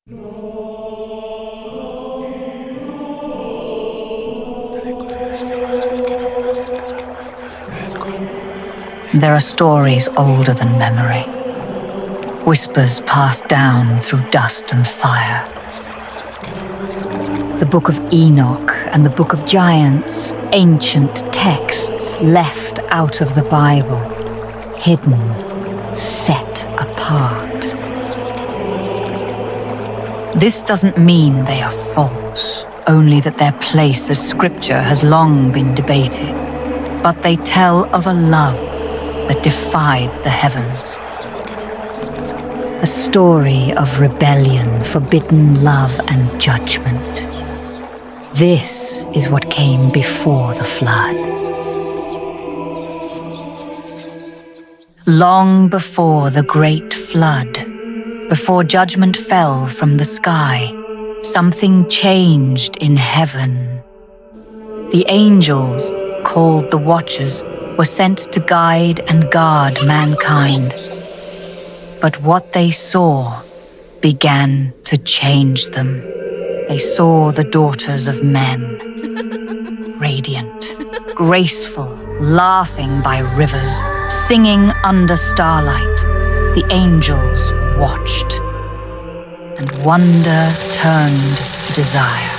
There are stories older than memory, whispers passed down through dust and fire. The Book of Enoch and the Book of Giants, ancient texts left out of the Bible, hidden, set apart. This doesn't mean they are false, only that their place as scripture has long been debated. But they tell of a love that defied the heavens. A story of rebellion, forbidden love, and judgment. This is what came before the flood. Long before the great flood, before judgment fell from the sky, something changed in heaven. The angels, called the Watchers, were sent to guide and guard mankind. But what they saw began to change them. They saw the daughters of men, radiant, graceful, laughing by rivers, singing under starlight. The angels watched, and wonder turned to desire.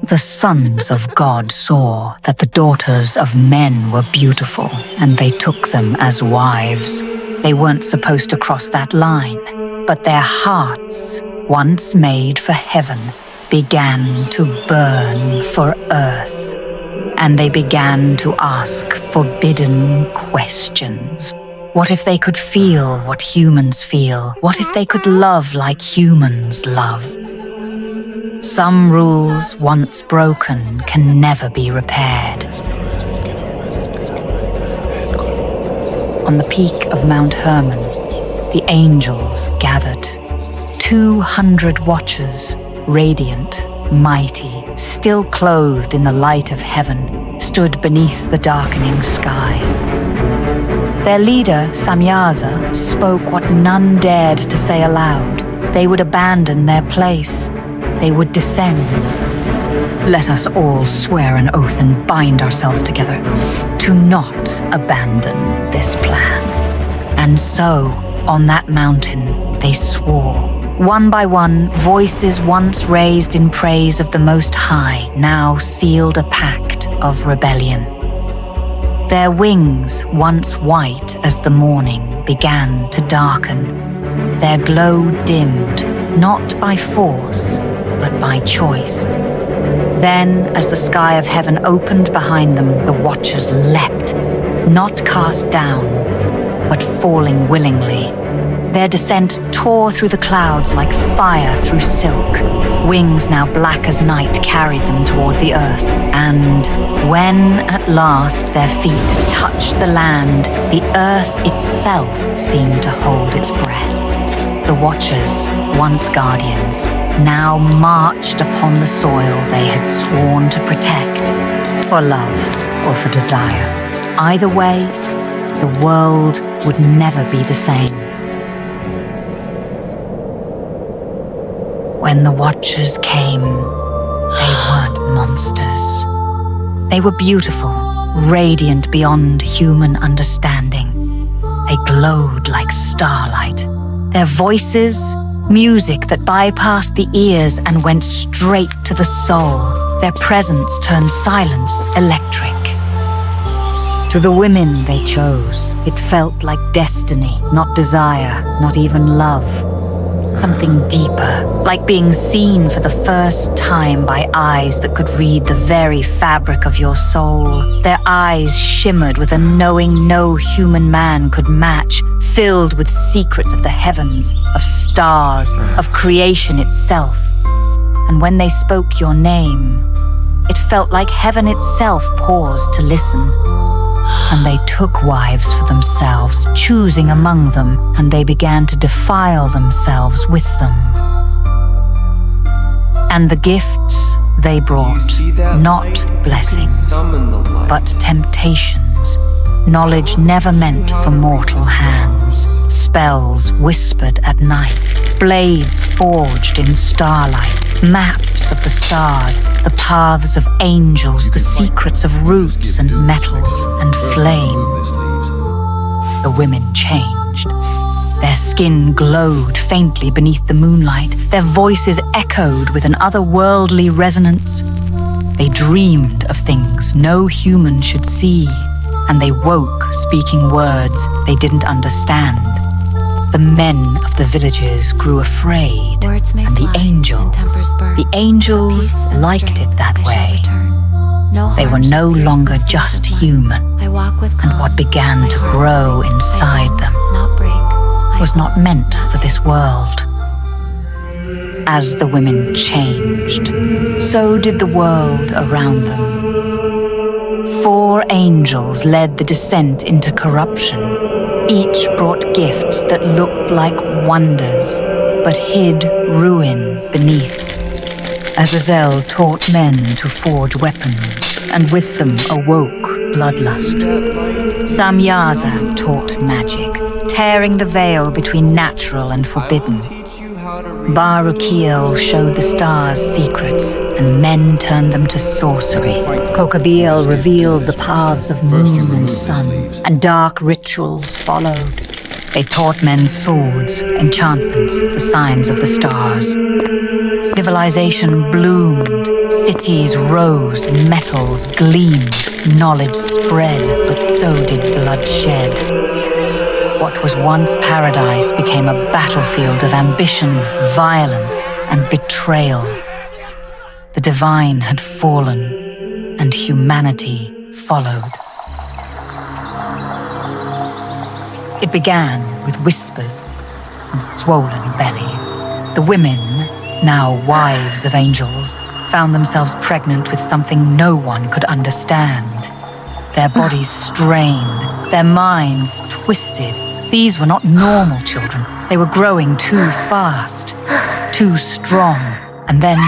The sons of God saw that the daughters of men were beautiful, and they took them as wives. They weren't supposed to cross that line, but their hearts, once made for heaven, began to burn for earth, and they began to ask forbidden questions. What if they could feel what humans feel? What if they could love like humans love? Some rules, once broken, can never be repaired. On the peak of Mount Hermon, the angels gathered. 200 watchers, radiant, mighty, still clothed in the light of heaven, stood beneath the darkening sky. Their leader, Samyaza, spoke what none dared to say aloud. They would abandon their place. They would descend. Let us all swear an oath and bind ourselves together to not abandon this plan. And so, on that mountain, they swore. One by one, voices once raised in praise of the Most High now sealed a pact of rebellion. Their wings, once white as the morning, began to darken. Their glow dimmed, not by force, but by choice. Then, as the sky of heaven opened behind them, the Watchers leapt, not cast down, but falling willingly. Their descent tore through the clouds like fire through silk. Wings now black as night carried them toward the earth. And when, at last, their feet touched the land, the earth itself seemed to hold its breath. The Watchers, once guardians, now marched upon the soil they had sworn to protect, for love or for desire. Either way, the world would never be the same. When the Watchers came, they weren't monsters. They were beautiful, radiant beyond human understanding. They glowed like starlight. Their voices, music that bypassed the ears and went straight to the soul. Their presence turned silence electric. To the women they chose, it felt like destiny, not desire, not even love. Something deeper, like being seen for the first time by eyes that could read the very fabric of your soul. Their eyes shimmered with a knowing no human man could match, filled with secrets of the heavens, of stars, of creation itself. And when they spoke your name, it felt like heaven itself paused to listen. And they took wives for themselves, choosing among them, and they began to defile themselves with them. And the gifts they brought, not blessings, but temptations, knowledge never meant for mortal hands, spells whispered at night. blades forged in starlight, maps of the stars, the paths of angels, the secrets of roots and metals and flame. The women changed. Their skin glowed faintly beneath the moonlight. Their voices echoed with an otherworldly resonance. They dreamed of things no human should see, and they woke speaking words they didn't understand. The men of the villages grew afraid, and the angels liked it that way. They were no longer just human, and what began to grow inside them was not meant for this world. As the women changed, so did the world around them. 4 angels led the descent into corruption. Each brought gifts that looked like wonders, but hid ruin beneath. Azazel taught men to forge weapons, and with them awoke bloodlust. Samyaza taught magic, tearing the veil between natural and forbidden. Baruchiel showed the stars' secrets, and men turned them to sorcery. Kokabeel revealed the paths of moon and sun, and dark rituals followed. They taught men swords, enchantments, the signs of the stars. Civilization bloomed, cities rose, metals gleamed, knowledge spread, but so did bloodshed. What was once paradise became a battlefield of ambition, violence, and betrayal. The divine had fallen, and humanity followed. It began with whispers and swollen bellies. The women, now wives of angels, found themselves pregnant with something no one could understand. Their bodies strained, their minds twisted. These were not normal children. They were growing too fast, too strong, and then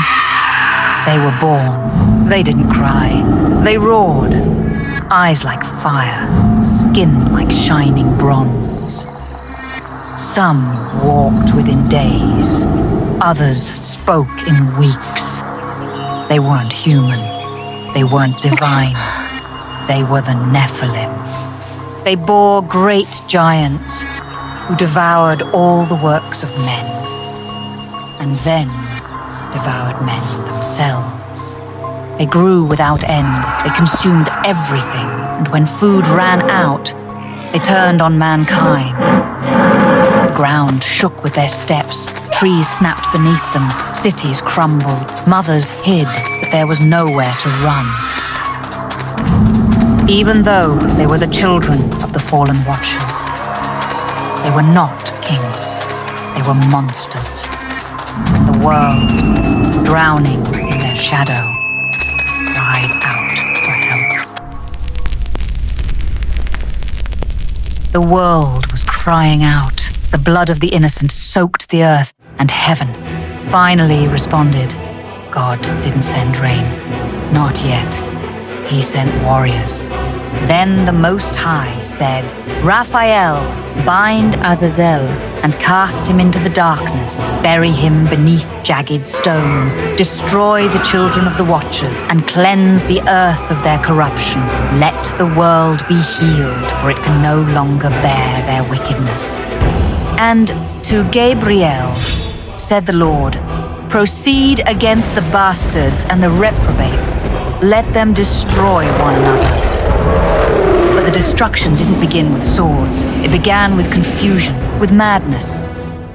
they were born. They didn't cry. They roared. Eyes like fire, skin like shining bronze. Some walked within days. Others spoke in weeks. They weren't human. They weren't divine. They were the Nephilim. They bore great giants who devoured all the works of men, and then devoured men themselves. They grew without end. They consumed everything, and when food ran out, they turned on mankind. The ground shook with their steps. Trees snapped beneath them. Cities crumbled. Mothers hid, but there was nowhere to run. Even though they were the children of the fallen watchers, they were not kings. They were monsters. The world, drowning in their shadow, cried out for help. The world was crying out. The blood of the innocent soaked the earth, and heaven finally responded. God didn't send rain. Not yet. He sent warriors. Then the Most High said, Raphael, bind Azazel and cast him into the darkness. Bury him beneath jagged stones. Destroy the children of the Watchers and cleanse the earth of their corruption. Let the world be healed, for it can no longer bear their wickedness. And to Gabriel said the Lord, proceed against the bastards and the reprobates. Let them destroy one another. But the destruction didn't begin with swords. It began with confusion, with madness.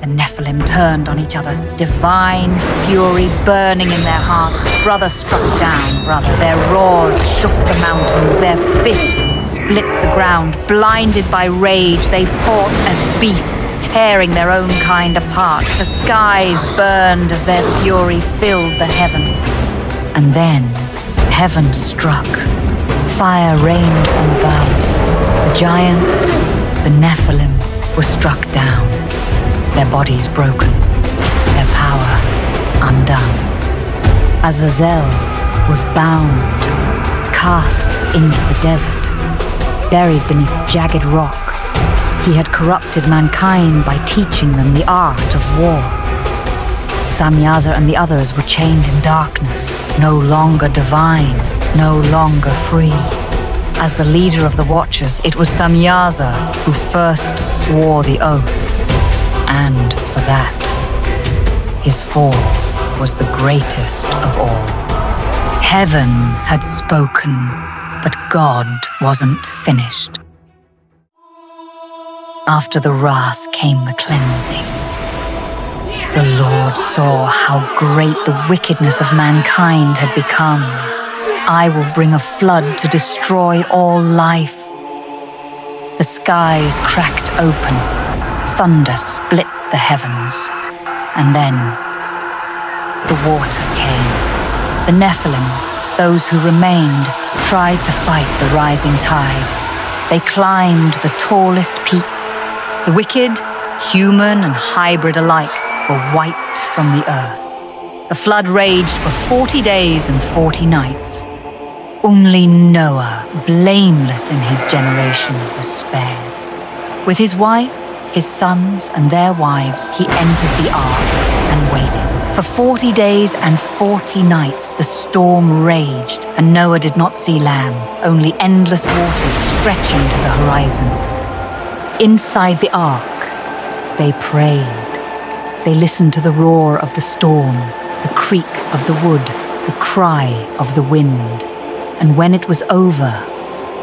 The Nephilim turned on each other, divine fury burning in their hearts. Brother struck down brother. Their roars shook the mountains. Their fists split the ground. Blinded by rage, they fought as beasts, tearing their own kind apart. The skies burned as their fury filled the heavens. And then heaven struck. Fire rained from above. The giants, the Nephilim, were struck down. Their bodies broken. Their power undone. Azazel was bound, cast into the desert, buried beneath jagged rock. He had corrupted mankind by teaching them the art of war. Samyaza and the others were chained in darkness, no longer divine, no longer free. As the leader of the Watchers, it was Samyaza who first swore the oath, and for that, his fall was the greatest of all. Heaven had spoken, but God wasn't finished. After the wrath came the cleansing. The Lord saw how great the wickedness of mankind had become. I will bring a flood to destroy all life. The skies cracked open, thunder split the heavens, and then the water came. The Nephilim, those who remained, tried to fight the rising tide. They climbed the tallest peak. The wicked, human and hybrid alike, were wiped from the earth. The flood raged for 40 days and 40 nights. Only Noah, blameless in his generation, was spared. With his wife, his sons, and their wives, he entered the ark and waited. For 40 days and 40 nights the storm raged, and Noah did not see land, only endless waters stretching to the horizon. Inside the ark, they prayed. They listened to the roar of the storm, the creak of the wood, the cry of the wind. And when it was over,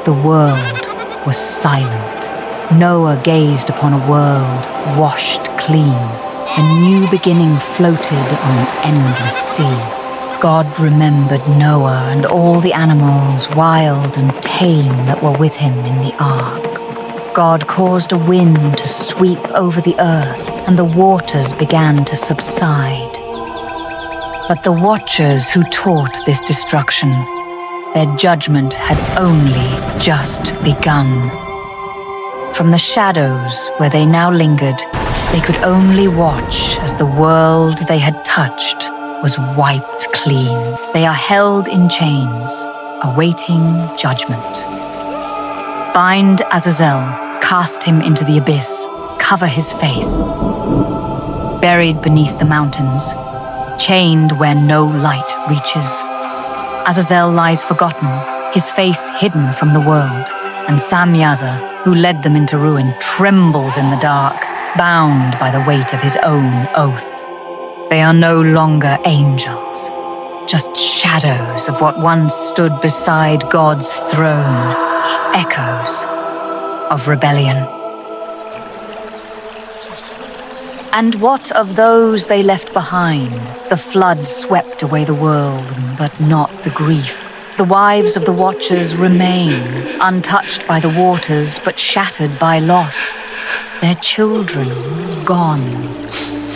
the world was silent. Noah gazed upon a world washed clean. A new beginning floated on an endless sea. God remembered Noah and all the animals, wild and tame, that were with him in the ark. God caused a wind to sweep over the earth, and the waters began to subside. But the Watchers who taught this destruction, their judgment had only just begun. From the shadows where they now lingered, they could only watch as the world they had touched was wiped clean. They are held in chains, awaiting judgment. Bind Azazel, cast him into the abyss, cover his face. Buried beneath the mountains, chained where no light reaches. Azazel lies forgotten, his face hidden from the world, and Samyaza, who led them into ruin, trembles in the dark, bound by the weight of his own oath. They are no longer angels, just shadows of what once stood beside God's throne, echoes of rebellion. And what of those they left behind? The flood swept away the world, but not the grief. The wives of the Watchers remain, untouched by the waters, but shattered by loss. Their children gone,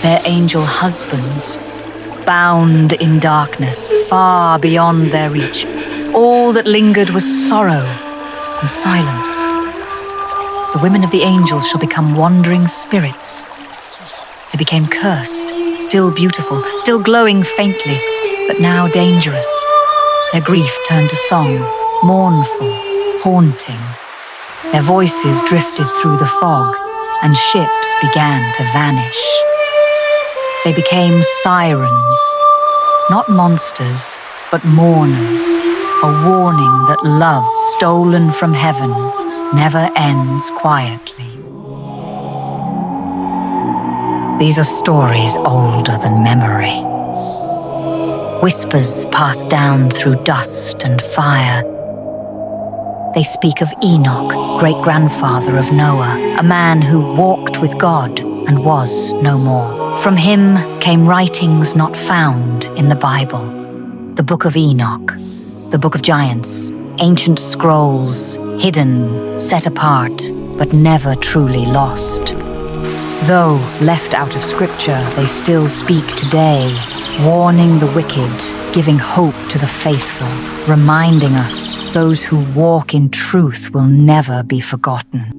their angel husbands bound in darkness, far beyond their reach. All that lingered was sorrow and silence. The women of the angels shall become wandering spirits. They became cursed, still beautiful, still glowing faintly, but now dangerous. Their grief turned to song, mournful, haunting. Their voices drifted through the fog, and ships began to vanish. They became sirens, not monsters, but mourners, a warning that love stolen from heaven never ends quietly. These are stories older than memory. Whispers passed down through dust and fire. They speak of Enoch, great-grandfather of Noah, a man who walked with God and was no more. From him came writings not found in the Bible. The Book of Enoch, the Book of Giants, ancient scrolls, hidden, set apart, but never truly lost. Though left out of Scripture, they still speak today, warning the wicked, giving hope to the faithful, reminding us those who walk in truth will never be forgotten.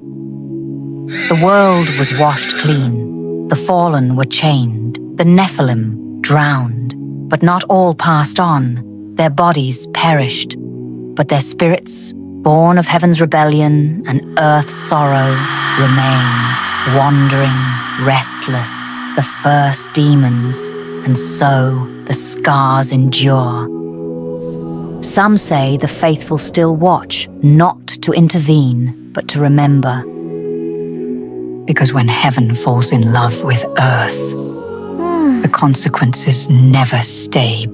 The world was washed clean, the fallen were chained, the Nephilim drowned, but not all passed on. Their bodies perished, but their spirits, born of heaven's rebellion and earth's sorrow, remain, wandering, restless, the first demons, and so the scars endure. Some say the faithful still watch, not to intervene, but to remember. Because when heaven falls in love with earth, the consequences never stay